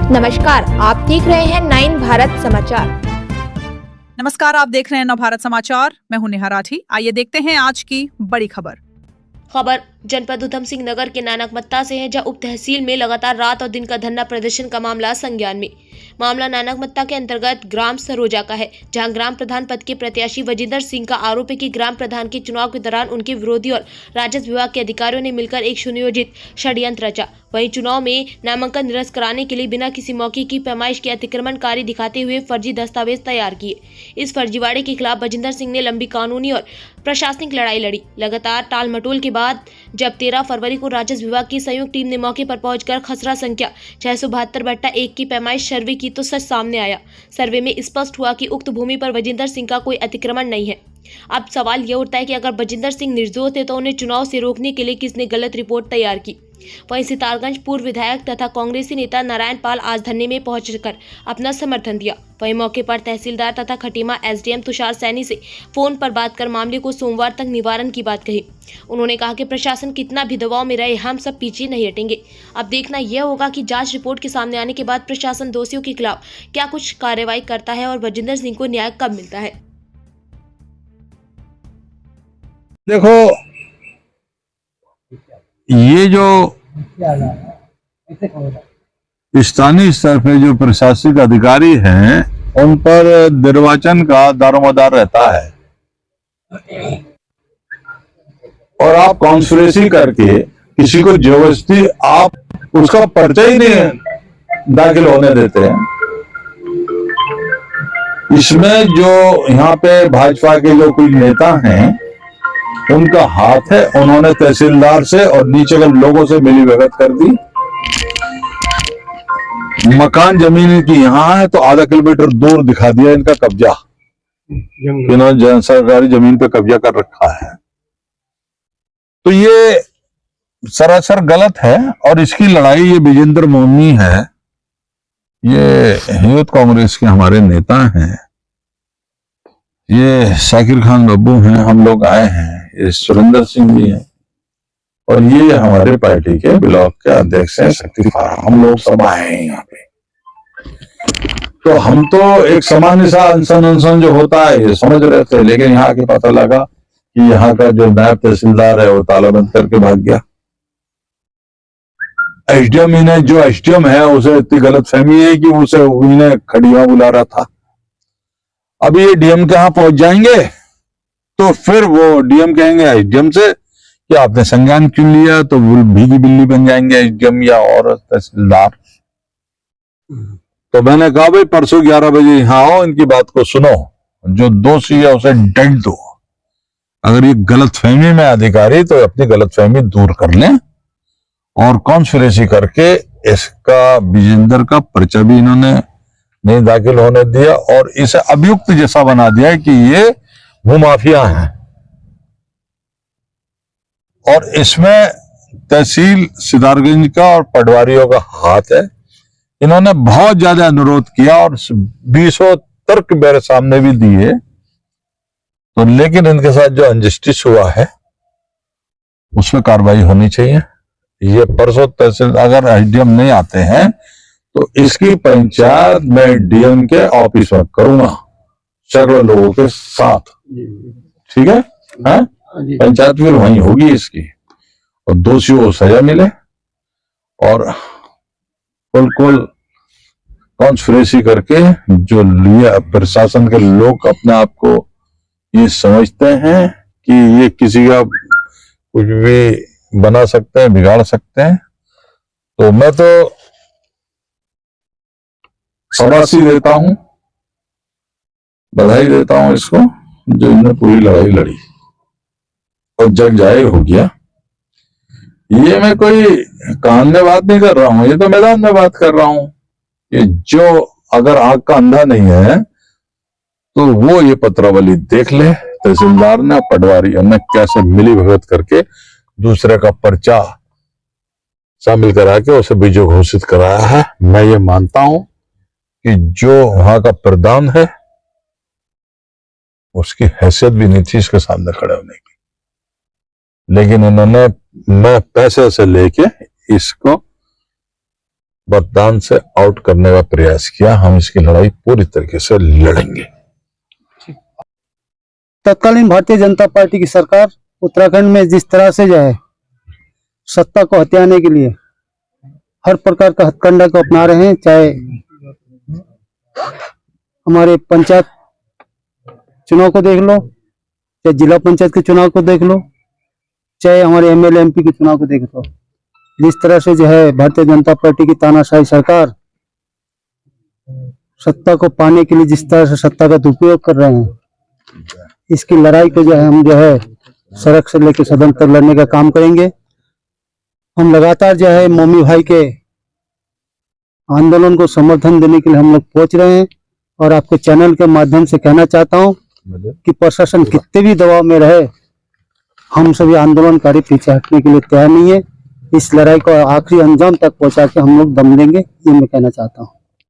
नमस्कार, आप देख रहे हैं 9 भारत समाचार। नमस्कार, आप देख रहे हैं नवभारत समाचार। मैं हूं नेहा राठी। आइए देखते हैं आज की बड़ी खबर। जनपद उधम सिंह नगर के नानकमत्ता से है, जहां उप तहसील में लगातार रात और दिन का धरना प्रदर्शन का मामला संज्ञान में। मामला नानकमत्ता के अंतर्गत ग्राम सरोजा का है, जहां ग्राम प्रधान पद के प्रत्याशी वजिंदर सिंह का आरोप है कि ग्राम प्रधान के चुनाव के दौरान उनके विरोधी और राजस्व विभाग के अधिकारियों ने मिलकर एक सुनियोजित षड्यंत्र रचा। वहीं चुनाव में नामांकन निरस्त कराने के लिए बिना किसी मौके की पैमाइश के अतिक्रमणकारी दिखाते हुए फर्जी दस्तावेज तैयार किए। इस फर्जीवाड़े के खिलाफ वजिंदर सिंह ने लंबी कानूनी और प्रशासनिक लड़ाई लड़ी। लगातार टालमटोल के बाद जब 13 फरवरी को राजस्व विभाग की संयुक्त टीम ने मौके पर पहुंचकर खसरा संख्या 672/1 की पैमाइश सर्वे की तो सच सामने आया। सर्वे में स्पष्ट हुआ कि उक्त भूमि पर वजिंदर सिंह का कोई अतिक्रमण नहीं है। अब सवाल यह उठता है कि अगर वजिंदर सिंह निर्दोष थे तो उन्हें चुनाव से रोकने के लिए किसने गलत रिपोर्ट तैयार की। वहीं सितारगंज पूर्व विधायक तथा कांग्रेसी नेता नारायण पाल आज धरने में पहुंचकर अपना समर्थन दिया। वहीं मौके पर तहसीलदार तथा खटीमा एसडीएम तुषार सैनी से फोन पर बात कर मामले को सोमवार तक निवारण की बात कही। उन्होंने कहा कि प्रशासन कितना भी दबाव में रहे, हम सब पीछे नहीं हटेंगे। अब देखना यह होगा कि जांच रिपोर्ट के सामने आने के बाद प्रशासन दोषियों के खिलाफ क्या कुछ कार्रवाई करता है और वजिंदर सिंह को न्याय कब मिलता है। देखो, ये जो स्थानीय स्तर पे जो प्रशासनिक अधिकारी हैं, उन पर निर्वाचन का दारोमदार रहता है और आप कॉन्स्पिरेसी करके किसी को जबरदस्ती आप उसका पर्चा ही नहीं दाखिल होने देते हैं। इसमें जो यहाँ पे भाजपा के जो कुछ नेता हैं, उनका हाथ है। उन्होंने तहसीलदार से और नीचे के लोगों से मिलीभगत कर दी। मकान जमीन की यहाँ है तो आधा किलोमीटर दूर दिखा दिया इनका कब्जा। इन्होंने सरकारी जमीन पे कब्जा कर रखा है। तो ये सरासर गलत है और इसकी लड़ाई ये विजेंद्र मोहनी है, ये यूथ कांग्रेस के हमारे नेता हैं, ये शाकिर खान बब्बू हैं, हम लोग आए हैं, ये सुरेंद्र सिंह भी हैं और ये हमारे पार्टी के ब्लॉक के अध्यक्ष हैं शक्ति फारा। हम लोग सब आए हैं यहाँ पे। तो हम तो एक सामान्य सा अनशन जो होता है ये समझ रहे थे, लेकिन यहाँ के पता लगा कि यहाँ का जो नायब तहसीलदार है वो ताला बंद करके भाग गया। एसडीएम इन्हें जो एसडीएम है उसे इतनी गलतफहमी है कि उसे इन्हें खड़िया बुला रहा था। अभी ये डीएम के यहाँ पहुंच जाएंगे तो फिर वो डीएम कहेंगे एसडीएम से कि आपने संज्ञान क्यों लिया, तो वो भीगी बिल्ली बन जाएंगे एसडीएम या और तहसीलदार। तो मैंने कहा भाई परसों 11 बजे यहाँ आओ, इनकी बात को सुनो, जो दोषी है उसे दंड दो। अगर ये गलतफहमी में अधिकारी तो अपनी गलतफहमी दूर कर लें और कॉन्स्पिरेसी करके इसका विजेंद्र का पर्चा भी इन्होंने नहीं दाखिल होने दिया और इसे अभियुक्त जैसा बना दिया है कि ये भूमाफिया हैं। और इसमें तहसील सितारगंज का और पटवारियों का हाथ है। इन्होंने बहुत ज्यादा अनुरोध किया और 20 तर्क मेरे सामने भी दिए, तो लेकिन इनके साथ जो अनजस्टिस हुआ है उसमें कार्रवाई होनी चाहिए। ये परसों तहसील अगर एसडीएम नहीं आते हैं तो इसकी पंचायत मैं डीएम के ऑफिस में करूंगा सैकड़ों लोगों के साथ, ठीक है? पंचायत फिर वहीं होगी इसकी और दोषियों को सजा मिले और बिल्कुल कॉन्स्पिरेसी करके जो लिए प्रशासन के लोग अपने आप को ये समझते हैं कि ये किसी का कुछ भी बना सकते हैं, बिगाड़ सकते हैं। तो मैं तो शाबाशी देता हूं, बधाई देता हूं इसको जो इन्होंने पूरी लड़ाई लड़ी और जग जाहिर हो गया। ये मैं कोई कान में बात नहीं कर रहा हूं, ये तो मैदान में बात कर रहा हूं। ये जो अगर आंख का अंधा नहीं है तो वो ये पत्रावली देख ले, तहसीलदार ने पटवारी ने कैसे मिली भगत करके दूसरे का पर्चा शामिल करा के उसे बीजो घोषित कराया है। मैं ये मानता हूं कि जो वहां का प्रधान है उसकी हैसियत भी नहीं थी इसके सामने खड़े होने की, लेकिन इन्होंने मैं पैसे से लेके इसको मतदान से आउट करने का प्रयास किया। हम इसकी लड़ाई पूरी तरीके से लड़ेंगे। तत्कालीन भारतीय जनता पार्टी की सरकार उत्तराखंड में जिस तरह से जो है सत्ता को हथियाने के लिए हर प्रकार का हथकंडा को अपना रहे हैं, चाहे हमारे पंचायत चुनाव को देख लो, चाहे जिला पंचायत के चुनाव को देख लो, चाहे हमारे एमएलए एमपी के चुनाव को देख लो। जिस तरह से जो है भारतीय जनता पार्टी की तानाशाही सरकार सत्ता को पाने के लिए जिस तरह से सत्ता का दुरुपयोग कर रहे हैं, इसकी लड़ाई को जो है हम जो है सड़क से लेकर सदन तक लड़ने का काम करेंगे। हम लगातार जो है मोमी भाई के आंदोलन को समर्थन देने के लिए हम लोग पहुंच रहे हैं और आपके चैनल के माध्यम से कहना चाहता हूं कि प्रशासन कितने भी दबाव में रहे, हम सभी आंदोलनकारी पीछे हटने के लिए तैयार नहीं है। इस लड़ाई को आखिरी अंजाम तक पहुंचा के हम लोग दम लेंगे, ये मैं कहना चाहता हूं।